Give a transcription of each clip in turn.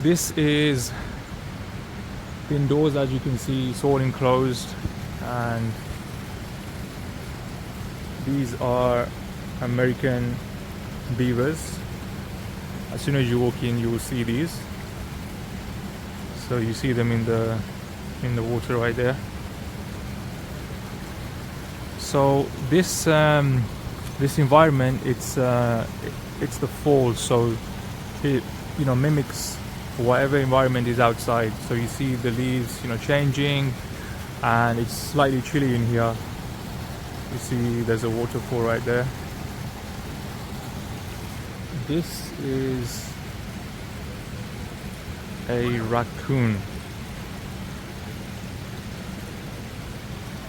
This is indoors, as you can see, it's all enclosed, and these are American beavers. As soon as you walk in, you will see these. So you see them in the water right there. So this environment, it's the fall, so it mimics whatever environment is outside. So you see the leaves changing, and it's slightly chilly in here. You see there's a waterfall right there. This is a raccoon.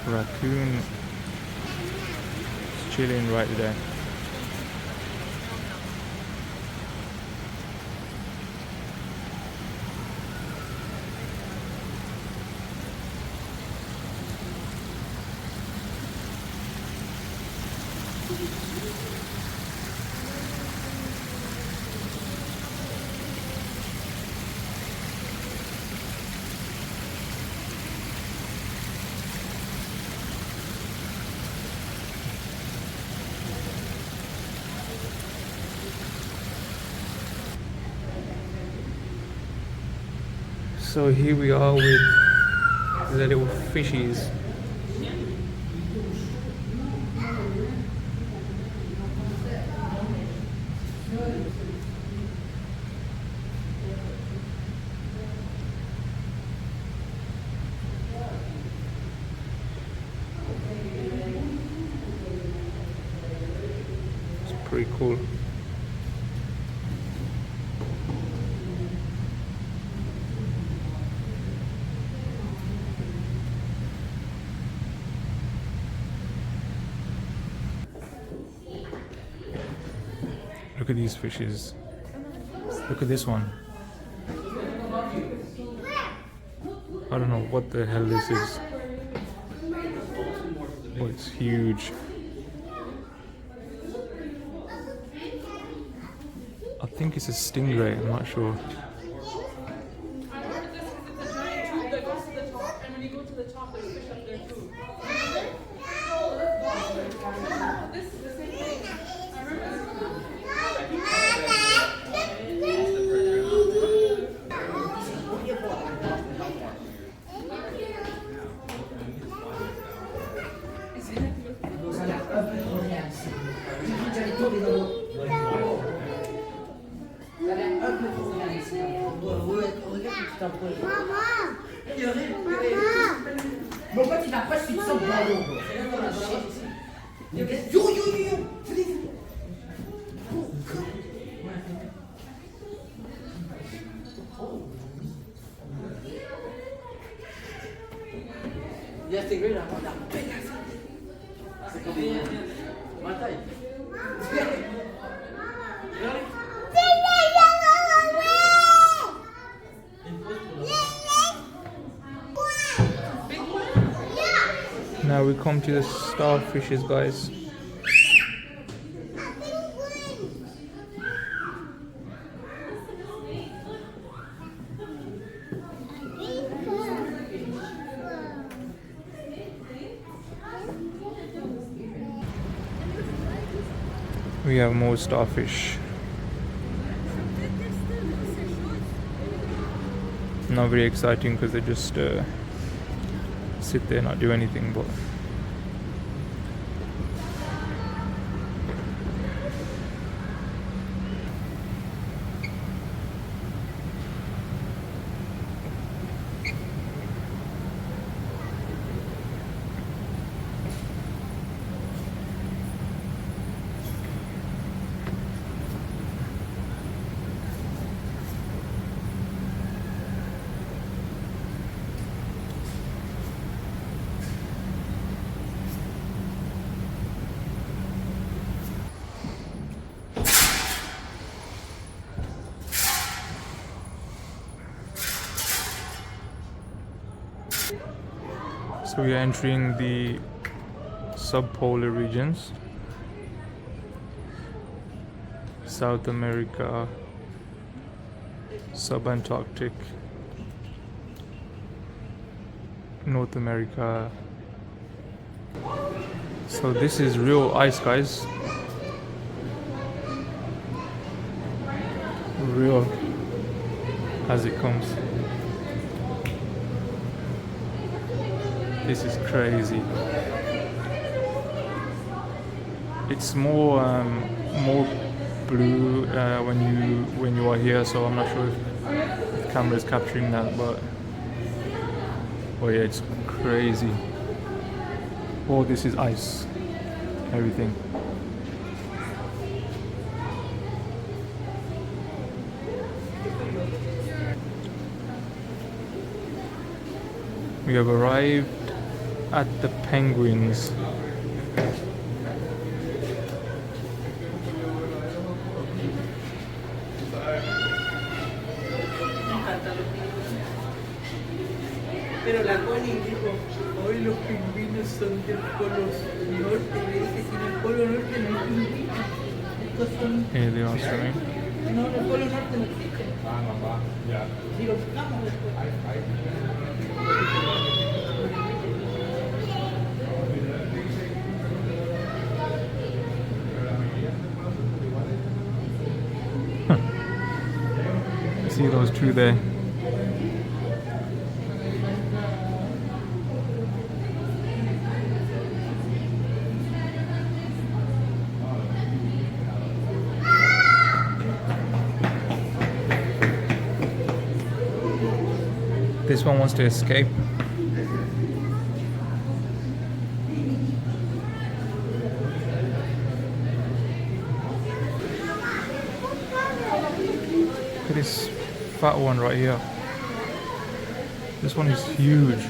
Raccoon is chilling right there. So here we are with the little fishies. It's pretty cool. Look at these fishes. Look at this one. I don't know what the hell this is. Oh, it's huge. I think it's a stingray, I'm not sure. Pourquoi tu n'as pas su ça ballon? Ya te gré la banda. C'est comme ma taille. Now we come to the starfishes, guys. We have more starfish. Not very exciting because they just sit there, not do anything, but so we are entering the subpolar regions. South America, subantarctic, North America. So this is real ice, guys. Real as it comes. This is crazy. It's more blue when you are here, so I'm not sure if the camera is capturing that, but oh yeah, it's crazy. All this is ice, everything. We have arrived at the penguins. Pero la Connie dijo, hoy los pingüinos son del polo norte. Le dije, si en el polo norte no hay pingüinos. Estos son... Here they are swimming. No, en el polo norte no existen. Si los buscamos después. See those two there. This one wants to escape. Look at this fat one right here. This one is huge.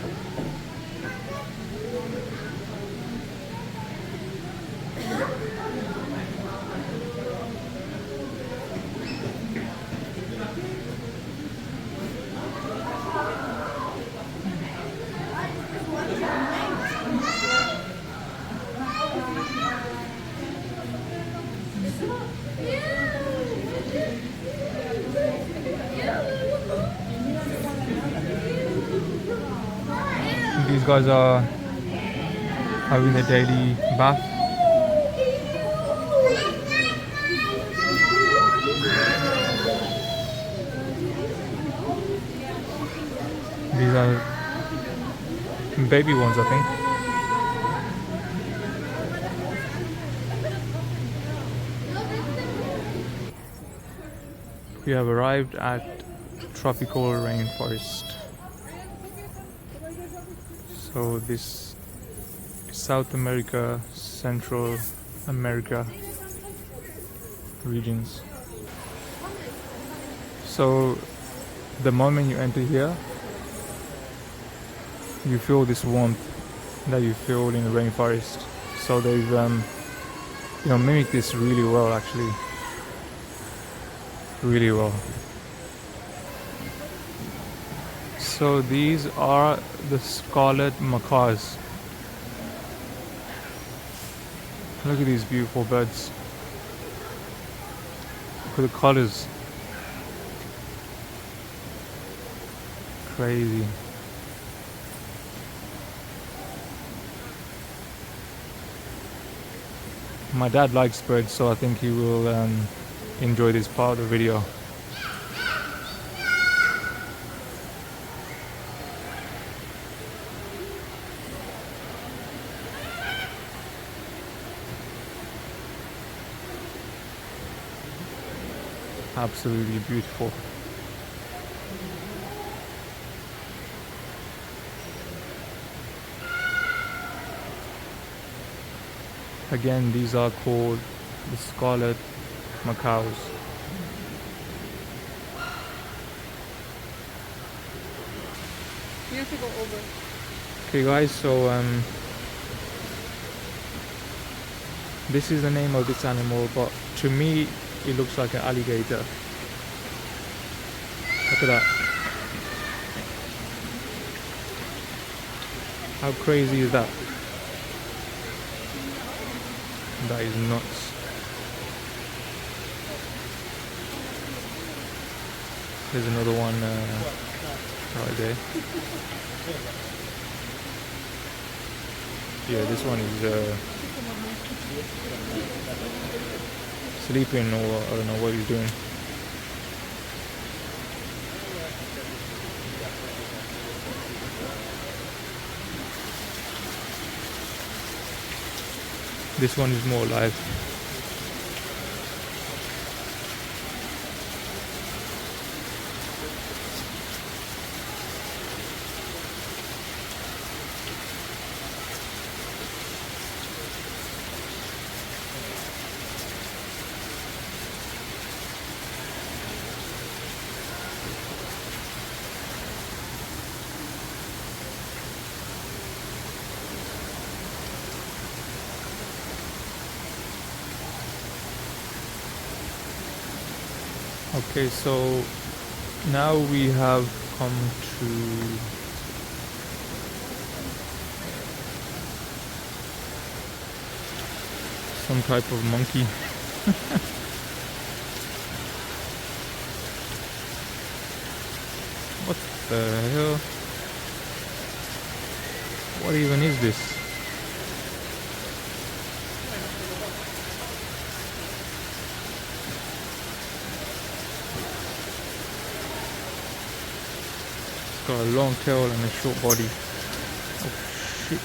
These guys are having a daily bath. These are baby ones, I think. We have arrived at tropical rainforest. So this is South America, Central America regions. So the moment you enter here, you feel this warmth that you feel in the rainforest. So they've mimicked this really well, actually. Really well. So these are the scarlet macaws. Look at these beautiful birds. Look at the colors. Crazy. My dad likes birds, so I think he will enjoy this part of the video. Absolutely beautiful. Again, these are called the scarlet macaws. You have to go over. Okay guys, so this is the name of this animal, but to me it looks like an alligator. Look at that. How crazy is that? That is nuts. There's another one right there. Yeah, this one is sleeping, or I don't know what he's doing. This one is more alive. Okay, so now we have come to some type of monkey. What the hell? What even is this? It's got a long tail and a short body. Oh shit.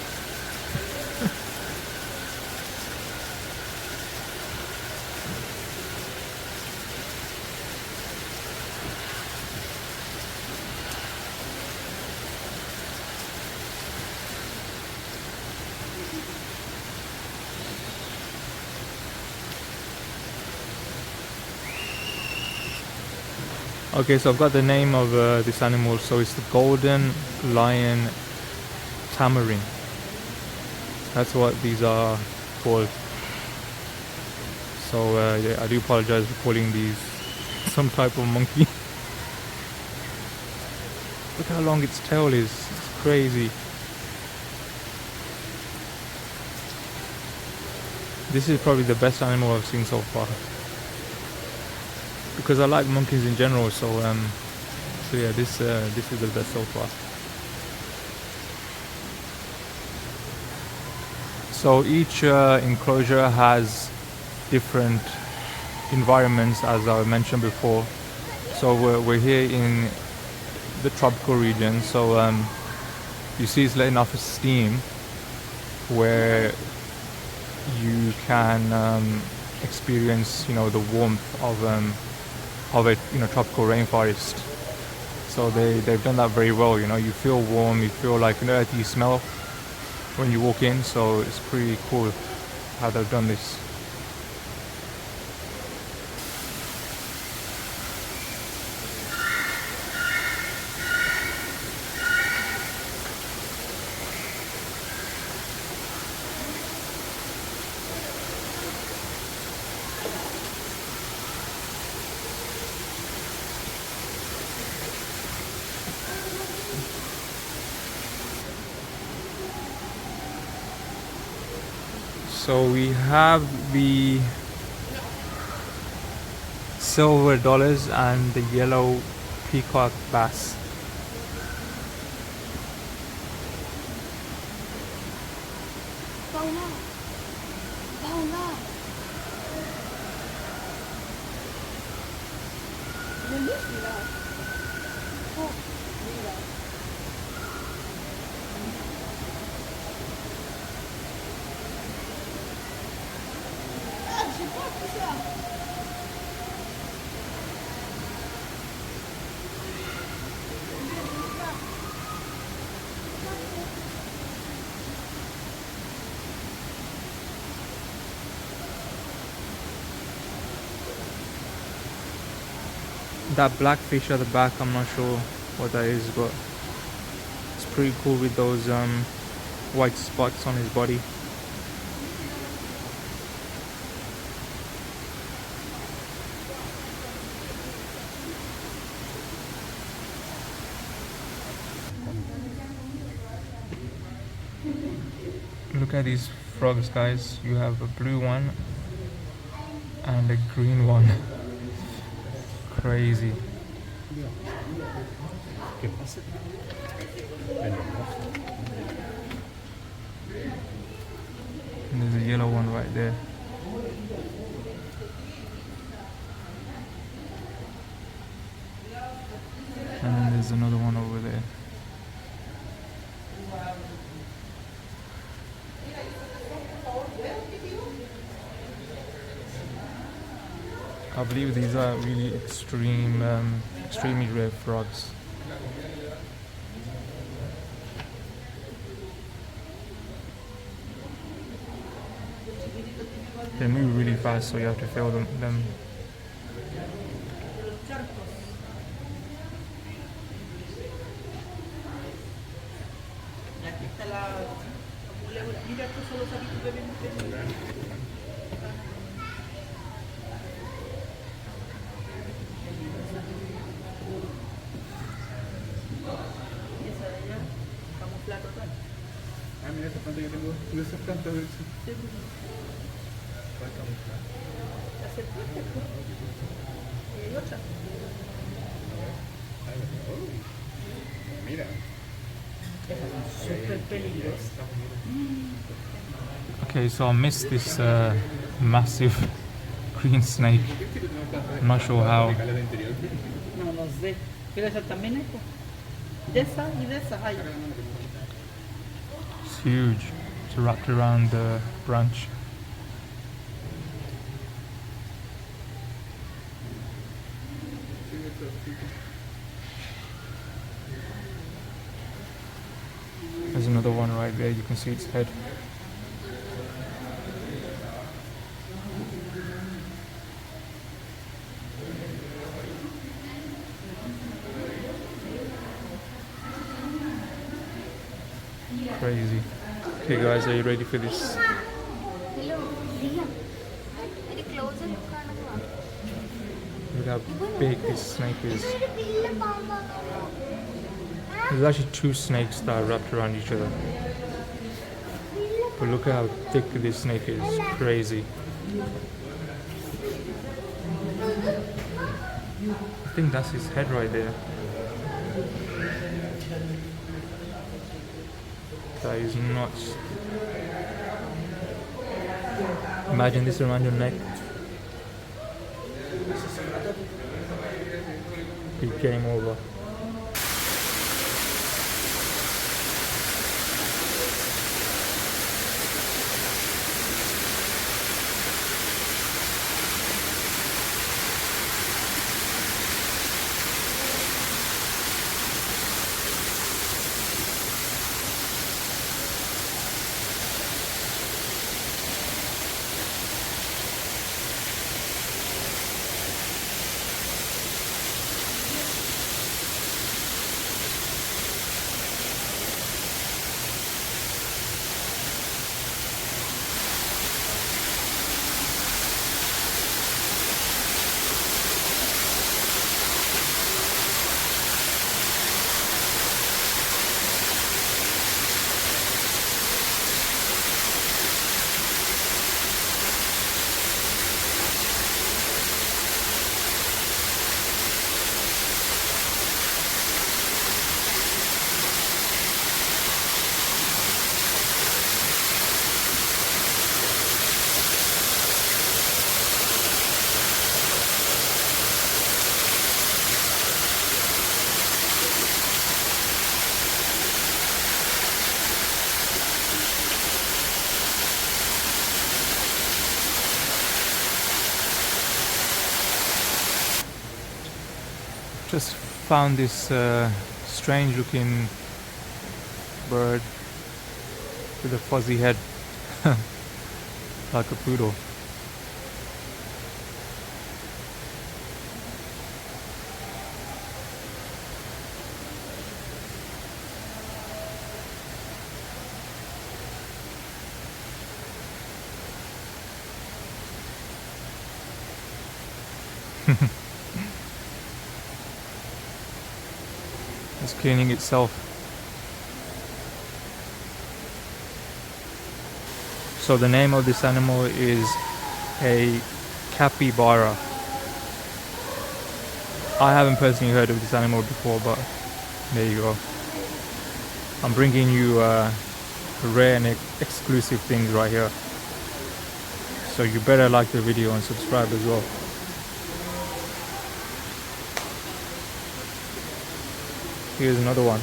Okay, so I've got the name of this animal. So it's the golden lion tamarin. That's what these are called. So yeah, I do apologize for calling these some type of monkey. Look how long its tail is. It's crazy. This is probably the best animal I've seen so far, because I like monkeys in general. So yeah, this is the best so far. So each enclosure has different environments, as I mentioned before. So we're here in the tropical region. So you see it's letting off a steam where you can experience, the warmth of a tropical rainforest. So they've done that very well. You feel warm, you feel like an earthy smell when you walk in. So it's pretty cool how they've done this. So we have the silver dollars and the yellow peacock bass. That black fish at the back, I'm not sure what that is, but it's pretty cool with those white spots on his body. Look at these frogs, guys. You have a blue one and a green one. Crazy. ¿Qué pasa? And there's a yellow one right there. And then there's another one over there. I believe these are really extremely rare frogs. They move really fast, so you have to feel them. Aquí está la mula. Mira, estos son los saquitos que vienen. Y esa de allá, camufla total. Ah, mira esa planta que tengo. De esas plantas, de hecho. Sí, pues. ¿Cuál camufla? La serpiente, pues. Y hay otra. Mira. Esas son súper peligrosas. Okay, so I missed this massive green snake. I'm not sure how. No, no sé. Pero esas también hay, pues. De esas y de esas hay. It's huge. It's wrapped around the branch. There's another one right there. You can see its head. Crazy. Okay guys, are you ready for this? Hello, Liam. Very close and Look how big this snake is. There's actually two snakes that are wrapped around each other. But look at how thick this snake is. It's crazy. I think that's his head right there. That is nuts. Imagine this around your neck. Big game over. Just found this strange looking bird with a fuzzy head like a poodle. It's cleaning itself. So the name of this animal is a capybara. I haven't personally heard of this animal before, but there you go. I'm bringing you rare and exclusive things right here. So you better like the video and subscribe as well. Here's another one.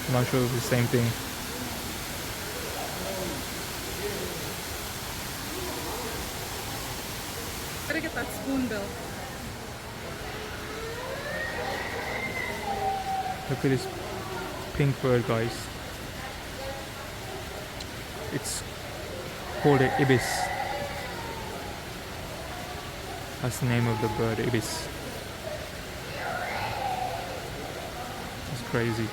I'm not sure if it's the same thing. Gotta get that spoonbill. Look at this pink bird, guys. It's called an ibis. That's the name of the bird, ibis. It's crazy.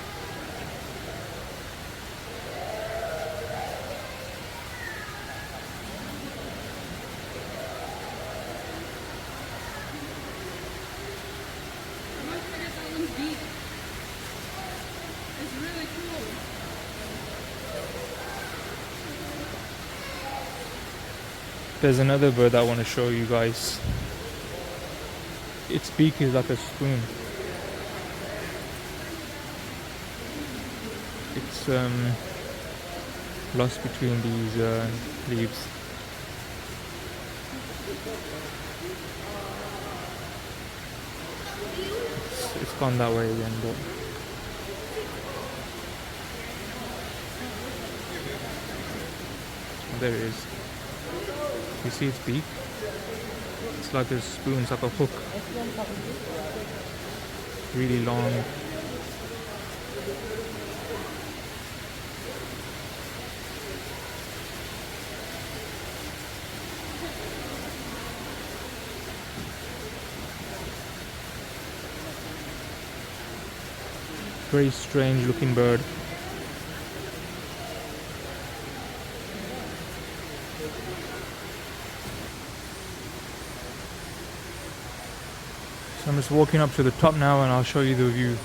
It's really cool. There's another bird that I want to show you guys. Its beak is like a spoon. It's lost between these leaves. It's gone that way again, but there it is. You see its beak? It's like a spoon, it's like a hook. Really long. Very strange looking bird. So I'm just walking up to the top now and I'll show you the view.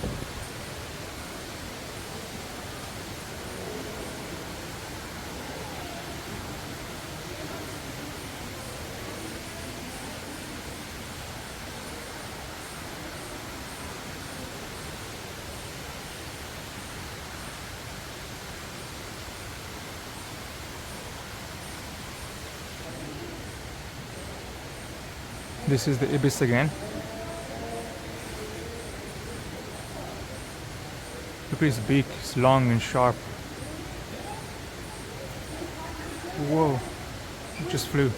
This is the ibis again. Look at his beak, it's long and sharp. Whoa, it just flew.